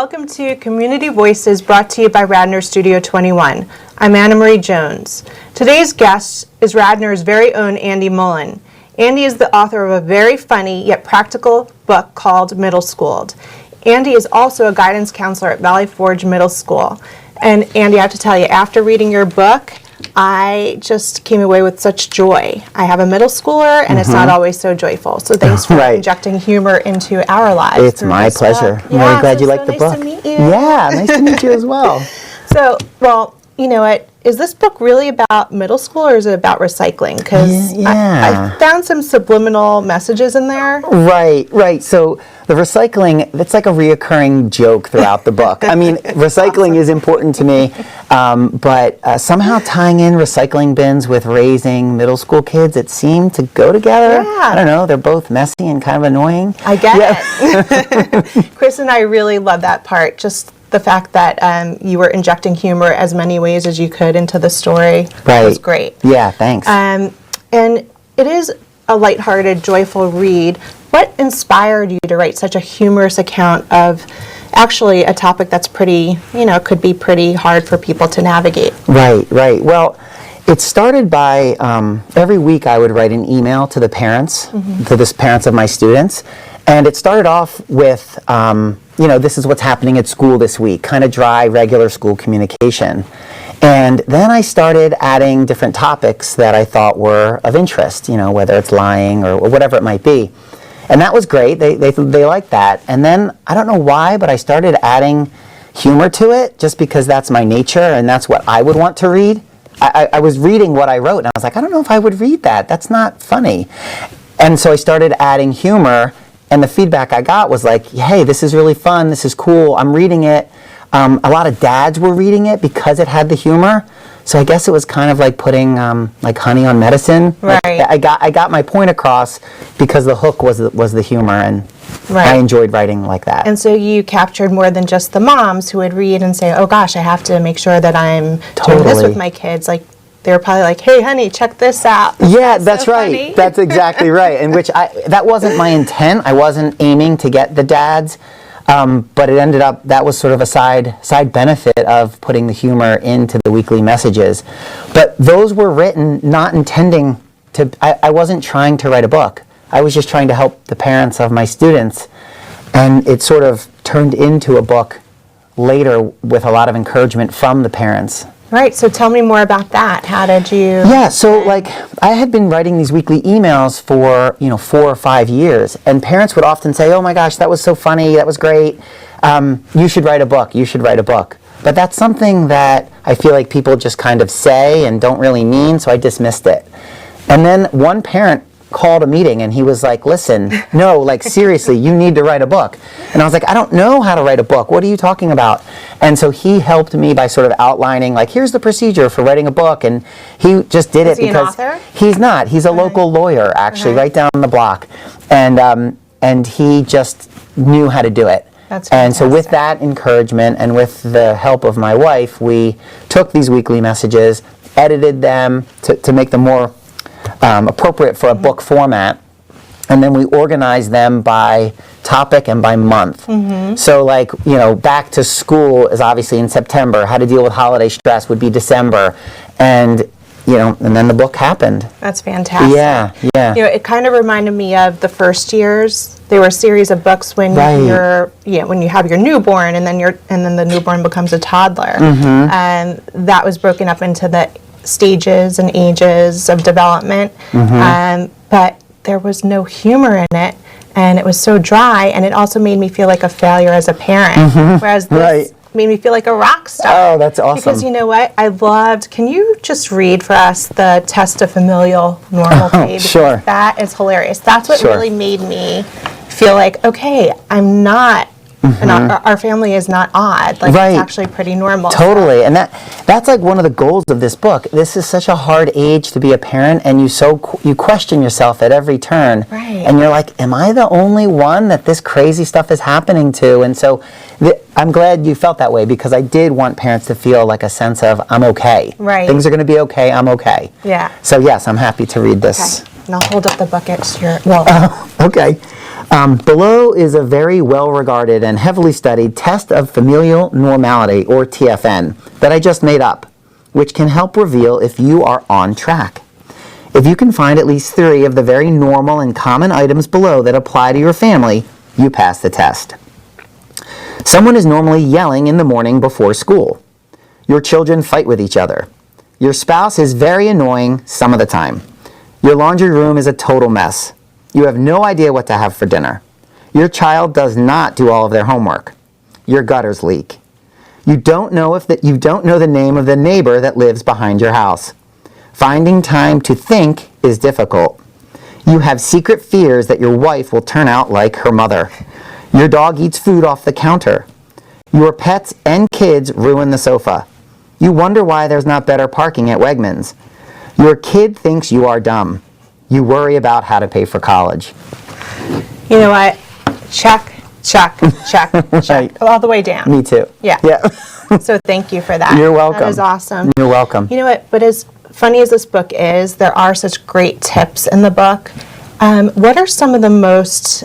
welcome to Community Voices, brought to you by Radnor Studio 21. I'm AnnaMarie Jones. Today's guest is Radnor's very own Andy Mullen. Andy is the author of a very funny yet practical book called MIDDLESCHOOLED. Andy is also a guidance counselor at Valley Forge Middle School. And Andy, I have to tell you, after reading your book, I just came away with such joy. I have a middle schooler, and it's not always so joyful. So thanks for injecting humor into our lives. It's my pleasure. I'm really glad you like the book. Nice to meet you. Yeah, nice to meet you as well. So, well, you know what? Is this book really about middle school, or is it about recycling? Because I found some subliminal messages in there. Right. So the recycling, it's like a reoccurring joke throughout the book. I mean, recycling is important to me, but somehow tying in recycling bins with raising middle school kids, it seemed to go together. Yeah. I don't know, they're both messy and kind of annoying. I get it. Chris and I really love that part. Just the fact that you were injecting humor as many ways as you could into the story was great. Yeah, thanks. And it is a lighthearted, joyful read. What inspired you to write such a humorous account of actually a topic that's pretty, could be pretty hard for people to navigate? Right. Well, it started by every week I would write an email to the parents, to the parents of my students, and it started off with, this is what's happening at school this week, kind of dry, regular school communication. And then I started adding different topics that I thought were of interest, whether it's lying or whatever it might be. And that was great. They liked that. And then, I don't know why, but I started adding humor to it just because that's my nature and that's what I would want to read. I was reading what I wrote and I was like, I don't know if I would read that. That's not funny. And so I started adding humor, and the feedback I got was like, hey, this is really fun. This is cool. I'm reading it. A lot of dads were reading it because it had the humor. So I guess it was kind of like putting like honey on medicine. Right. Like, I got my point across because the hook was the humor, and I enjoyed writing like that. And so you captured more than just the moms who would read and say, oh gosh, I have to make sure that I'm doing this with my kids. Like, they were probably like, hey honey, check this out. Yeah, that's right. Funny. That's exactly right. And that wasn't my intent. I wasn't aiming to get the dads. But it ended up, that was sort of a side benefit of putting the humor into the weekly messages. But those were written not intending to, I wasn't trying to write a book. I was just trying to help the parents of my students. And it sort of turned into a book later with a lot of encouragement from the parents. Right, so tell me more about that. How did you... Yeah, so like I had been writing these weekly emails for 4 or 5 years, and parents would often say, oh my gosh, that was so funny, that was great, you should write a book, you should write a book. But that's something that I feel like people just kind of say and don't really mean, so I dismissed it. And then one parent called a meeting and he was like, listen, no, like seriously, you need to write a book. And I was like, I don't know how to write a book. What are you talking about? And so he helped me by sort of outlining, like, here's the procedure for writing a book. And he just did it because... Is he an author? He's not. He's a local lawyer, actually, right down the block. And he just knew how to do it. That's fantastic. And so with that encouragement and with the help of my wife, we took these weekly messages, edited them to make them more appropriate for a book format, and then we organize them by topic and by month. So like, back to school is obviously in September, how to deal with holiday stress would be December, and and then the book happened. That's fantastic. Yeah. It kind of reminded me of the first years. There were a series of books when when you have your newborn, and then the newborn becomes a toddler, and that was broken up into the stages and ages of development, but there was no humor in it, and it was so dry, and it also made me feel like a failure as a parent, whereas this made me feel like a rock star. Oh, that's awesome. Because you know what? can you just read for us the test of familial normalcy? Sure. That is hilarious. That's what really made me feel like, okay, I'm not, and our family is not odd. Like, it's actually pretty normal. Totally. And that's like one of the goals of this book. This is such a hard age to be a parent, and you question yourself at every turn. Right. And you're like, am I the only one that this crazy stuff is happening to? And so I'm glad you felt that way, because I did want parents to feel like a sense of, I'm okay. Right. Things are going to be okay. I'm okay. Yeah. So yes, I'm happy to read this. Okay. And I'll hold up the bucket to your... Okay. Below is a very well-regarded and heavily studied test of familial normality, or TFN, that I just made up, which can help reveal if you are on track. If you can find at least 3 of the very normal and common items below that apply to your family, you pass the test. Someone is normally yelling in the morning before school. Your children fight with each other. Your spouse is very annoying some of the time. Your laundry room is a total mess. You have no idea what to have for dinner. Your child does not do all of their homework. Your gutters leak. You don't know the name of the neighbor that lives behind your house. Finding time to think is difficult. You have secret fears that your wife will turn out like her mother. Your dog eats food off the counter. Your pets and kids ruin the sofa. You wonder why there's not better parking at Wegmans. Your kid thinks you are dumb. You worry about how to pay for college. You know what? Check, check, check, check. Right. All the way down. Me too. Yeah. So thank you for that. You're welcome. That is awesome. You're welcome. You know what? But as funny as this book is, there are such great tips in the book. What are some of the most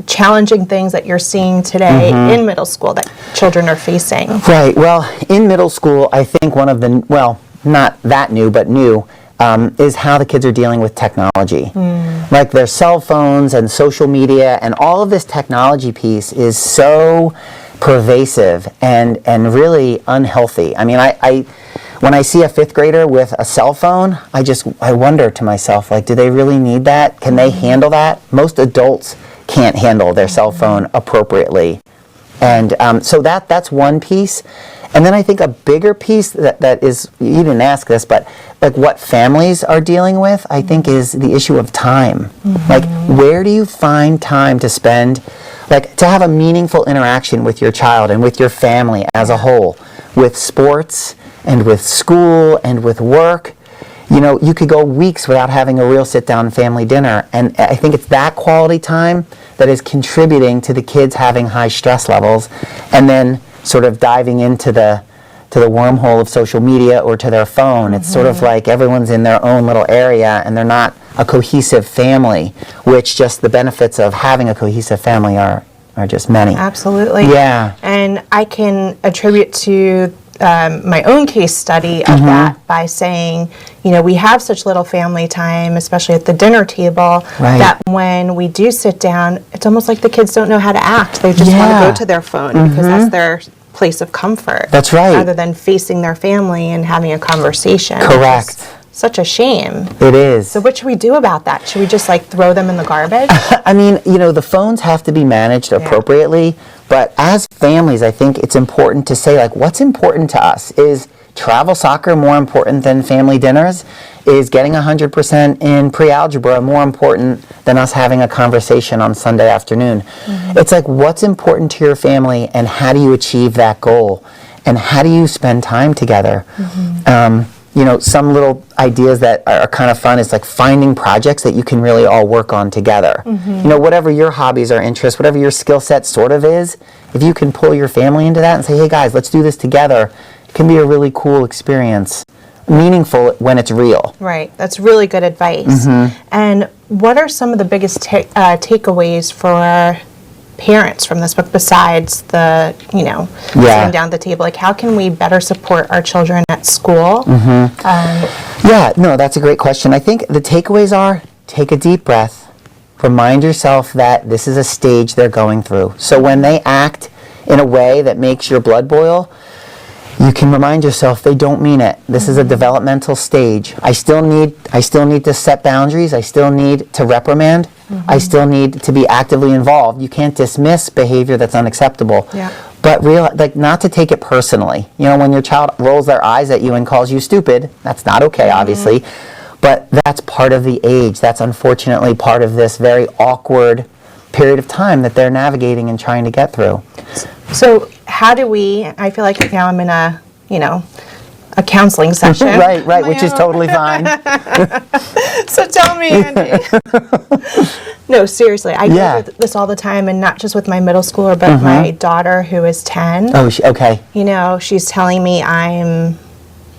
challenging things that you're seeing today in middle school that children are facing? Right. Well, in middle school, I think one of the, well, not that new, but new, is how the kids are dealing with technology. Like their cell phones and social media and all of this technology piece is so pervasive and really unhealthy. I mean, I when I see a 5th grader with a cell phone, I wonder to myself, like, do they really need that? Can they handle that? Most adults can't handle their cell phone appropriately. And so that's one piece. And then I think a bigger piece that is, you didn't ask this, but like what families are dealing with, I think is the issue of time. Like, where do you find time to spend, like to have a meaningful interaction with your child and with your family as a whole, with sports and with school and with work? You know, you could go weeks without having a real sit-down family dinner. And I think it's that quality time that is contributing to the kids having high stress levels and then sort of diving into the wormhole of social media or to their phone. It's sort of like everyone's in their own little area and they're not a cohesive family, which just the benefits of having a cohesive family are just many. Absolutely. Yeah. And I can attribute to my own case study of that by saying, you know, we have such little family time, especially at the dinner table, that when we do sit down, it's almost like the kids don't know how to act. They just want to go to their phone because that's their place of comfort. That's right. Rather than facing their family and having a conversation. Correct. Such a shame. It is. So what should we do about that? Should we just like throw them in the garbage? I mean, you know, the phones have to be managed appropriately, but as families, I think it's important to say, like, what's important to us? Is travel soccer more important than family dinners? Is getting 100% in pre-algebra more important than us having a conversation on Sunday afternoon? It's like, what's important to your family and how do you achieve that goal? And how do you spend time together? You know, some little ideas that are kind of fun is like finding projects that you can really all work on together. You know, whatever your hobbies or interests, whatever your skill set sort of is, if you can pull your family into that and say, hey guys, let's do this together, it can be a really cool experience. Meaningful when it's real. Right. That's really good advice. And what are some of the biggest takeaways for parents from this book besides the, you know, sitting down at the table? Like, how can we better support our children at school? Yeah, no, that's a great question. I think the takeaways are, take a deep breath. Remind yourself that this is a stage they're going through. So when they act in a way that makes your blood boil, you can remind yourself they don't mean it. This is a developmental stage. I still need to set boundaries. I still need to reprimand. I still need to be actively involved. You can't dismiss behavior that's unacceptable. But like, not to take it personally. You know, when your child rolls their eyes at you and calls you stupid, that's not okay, obviously. But that's part of the age. That's unfortunately part of this very awkward period of time that they're navigating and trying to get through. So how do we, I feel like now I'm in a, you know, a counseling session. right, which is totally fine. So tell me, Andy. No, seriously, I deal with this all the time, and not just with my middle schooler, but my daughter who is 10. Oh, okay. You know, she's telling me I'm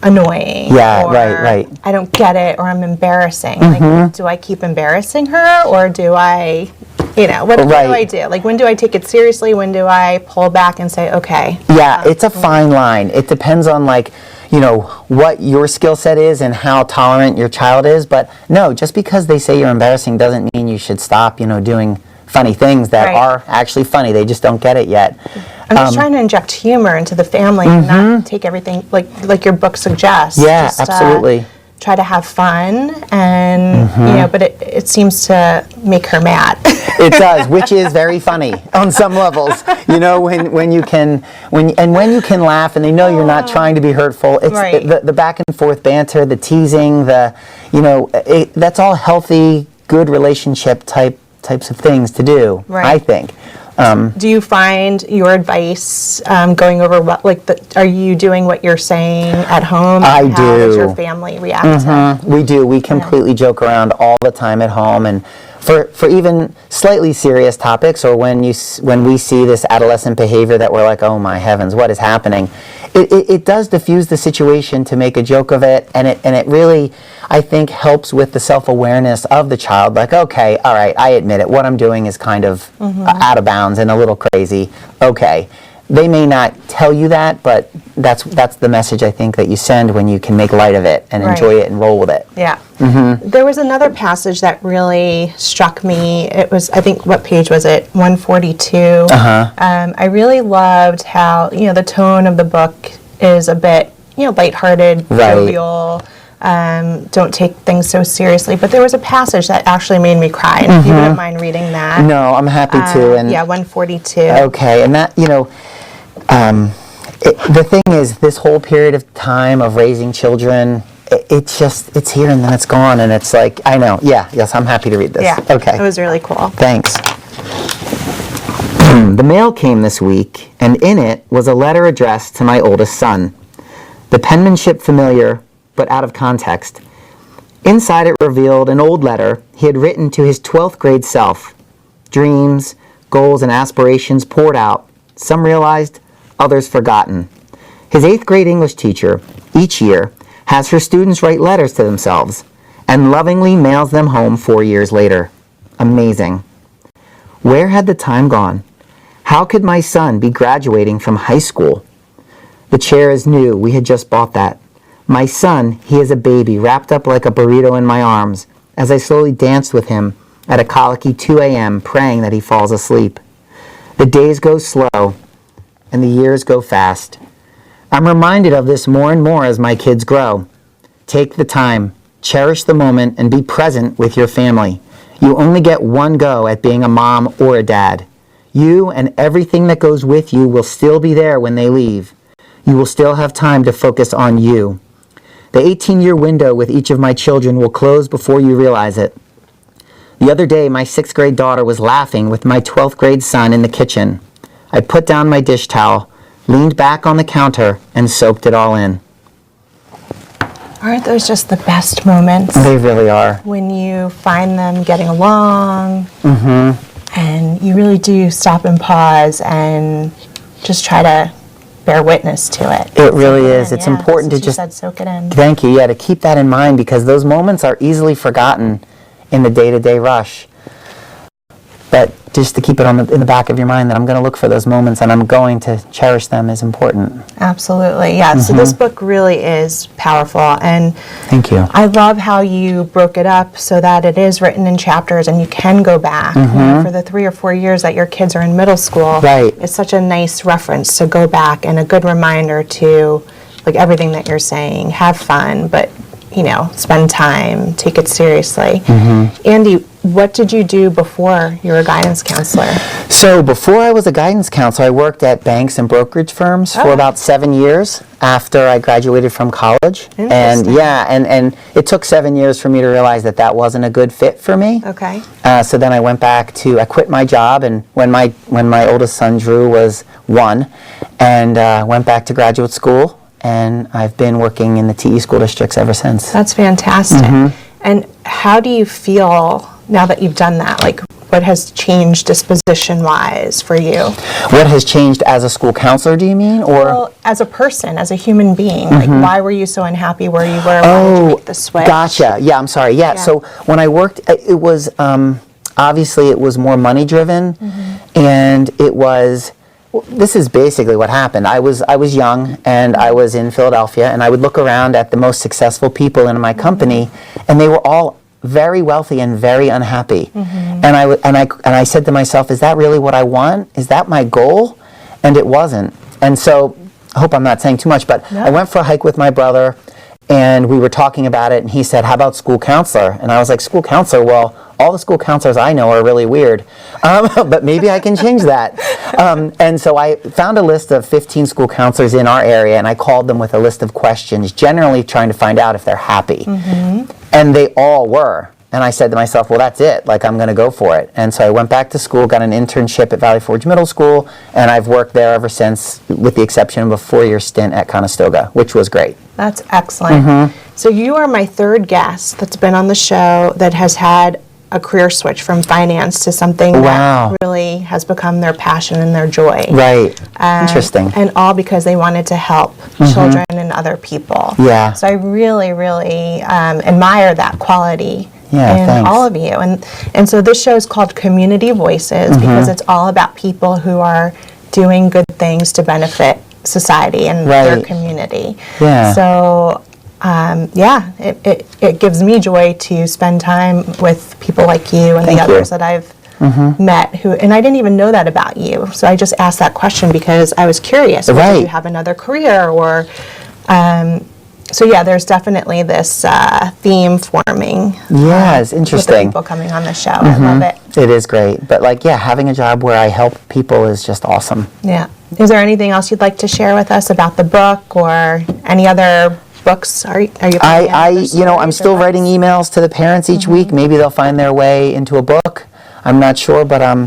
annoying. Yeah, or right. I don't get it, or I'm embarrassing. Like, do I keep embarrassing her, or do I what do Right. I do? Like, when do I take it seriously? When do I pull back and say, okay? Yeah, it's a fine line. It depends on what your skill set is and how tolerant your child is. But no, just because they say you're embarrassing doesn't mean you should stop, doing funny things that Right. are actually funny. They just don't get it yet. I'm just trying to inject humor into the family and not take everything like your book suggests. Yeah, Just, absolutely. Try to have fun, and but it seems to make her mad. It does, which is very funny on some levels. When you can laugh and they know you're not trying to be hurtful. It's Right. the back and forth banter, the teasing, that's all healthy, good relationship types of things to do. Right. I think. Do you find your advice going over are you doing what you're saying at home? I How does do. your family react to it? We do. We completely joke around all the time at home, and for even slightly serious topics, or when we see this adolescent behavior that we're like, oh my heavens, what is happening? It does diffuse the situation to make a joke of it, and it really, I think, helps with the self-awareness of the child. Like, okay, all right, I admit it. What I'm doing is kind of out of bounds and a little crazy. Okay. They may not tell you that, but that's the message I think that you send when you can make light of it and Right. enjoy it and roll with it. Yeah. There was another passage that really struck me. It was, I think, what page was it? 142. I really loved how, the tone of the book is a bit, lighthearted, Right. jovial. Don't take things so seriously. But there was a passage that actually made me cry. And if you wouldn't mind reading that. No, I'm happy to. And 142. okay, and that the thing is, this whole period of time of raising children, it's here and then it's gone, and it's like, I know. Yeah, yes, I'm happy to read this. Yeah. Okay. It was really cool. Thanks. The mail came this week, and in it was a letter addressed to my oldest son. The penmanship familiar, but out of context. Inside it revealed an old letter he had written to his 12th grade self. Dreams, goals, and aspirations poured out, some realized, others forgotten. His 8th grade English teacher, each year, has her students write letters to themselves and lovingly mails them home 4 years later. Amazing. Where had the time gone? How could my son be graduating from high school? The chair is new. We had just bought that. My son, he is a baby, wrapped up like a burrito in my arms, as I slowly danced with him at a colicky 2 a.m., praying that he falls asleep. The days go slow, and the years go fast. I'm reminded of this more and more as my kids grow. Take the time, cherish the moment, and be present with your family. You only get one go at being a mom or a dad. You and everything that goes with you will still be there when they leave. You will still have time to focus on you. The 18-year window with each of my children will close before you realize it. The other day, my 6th grade daughter was laughing with my 12th grade son in the kitchen. I put down my dish towel, leaned back on the counter, and soaked it all in. Aren't those just the best moments? They really are. When you find them getting along, and you really do stop and pause and just try to bear witness to it. It really Soak it is. in. It's Yeah, important that's to what you just... said, soak it in. Thank you. Yeah, to keep that in mind, because those moments are easily forgotten in the day-to-day rush. But just to keep it in the back of your mind that I'm going to look for those moments and I'm going to cherish them is important. Absolutely, yeah. So this book really is powerful, and Thank you. I love how you broke it up so that it is written in chapters and you can go back. You know, for the 3 or 4 years that your kids are in middle school, Right. it's such a nice reference to go back and a good reminder to, like, everything that you're saying. Have fun, but, spend time, take it seriously. Andy, what did you do before you were a guidance counselor? So before I was a guidance counselor, I worked at banks and brokerage firms for about 7 years after I graduated from college. And Interesting. and it took 7 years for me to realize that that wasn't a good fit for me. Okay. So then I quit my job, and when my oldest son Drew was 1, and went back to graduate school, and I've been working in the TE school districts ever since. That's fantastic. And how do you feel now that you've done that? Like, what has changed disposition-wise for you? What has changed as a school counselor, do you mean? Or Well, as a person, as a human being, like, why were you so unhappy where you were? Why did you make the switch? Gotcha. Yeah, I'm sorry. Yeah, so when I worked, it was, obviously it was more money driven, and it was, this is basically what happened. I was young, and I was in Philadelphia, and I would look around at the most successful people in my company, and they were all very wealthy and very unhappy. And I said to myself, is that really what I want? Is that my goal? And it wasn't. And so, I hope I'm not saying too much, but I went for a hike with my brother, and we were talking about it, and he said, how about school counselor? And I was like, school counselor? Well, all the school counselors I know are really weird, but maybe I can change that. And so I found a list of 15 school counselors in our area, and I called them with a list of questions, generally trying to find out if they're happy. And they all were. And I said to myself, well, that's it. Like, I'm going to go for it. And so I went back to school, got an internship at Valley Forge Middle School, and I've worked there ever since, with the exception of a 4-year stint at Conestoga, which was great. That's excellent. So you are my third guest that's been on the show that has had a career switch from finance to something that really has become their passion and their joy. Right. Interesting. And all because they wanted to help children and other people. Yeah. So I really, really admire that quality in thanks. all of you. And so this show is called Community Voices because it's all about people who are doing good things to benefit society and their community. Yeah. So it gives me joy to spend time with people like you and the others that I've met who, and I didn't even know that about you. So I just asked that question because I was curious. Did you have another career or, so yeah, there's definitely this theme forming. Yeah, it's interesting. With the people coming on the show. I love it. It is great. But like, having a job where I help people is just awesome. Yeah. Is there anything else you'd like to share with us about the book or any other books? Are you I'm still writing emails to the parents each week. Maybe they'll find their way into a book. I'm not sure, but I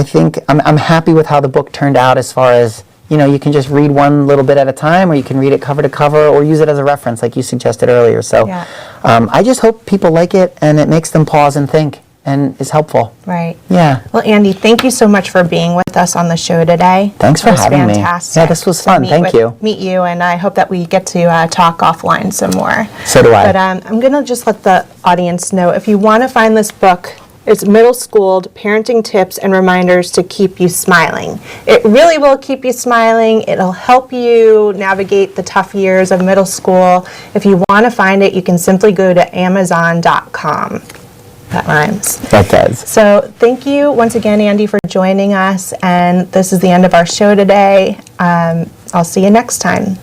think I'm happy with how the book turned out as far as, you can just read one little bit at a time, or you can read it cover to cover, or use it as a reference like you suggested earlier. So I just hope people like it and it makes them pause and think and is helpful. Right. Yeah. Well, Andy, thank you so much for being with us on the show today. Thanks for having me. Fantastic. Yeah, this was fun. Thank you. Meet you, and I hope that we get to talk offline some more. So do I. But I'm going to just let the audience know, if you want to find this book, it's Middle Schooled, Parenting Tips and Reminders to Keep You Smiling. It really will keep you smiling. It'll help you navigate the tough years of middle school. If you want to find it, you can simply go to Amazon.com. That rhymes. That does. So thank you once again, Andy, for joining us. And this is the end of our show today. I'll see you next time.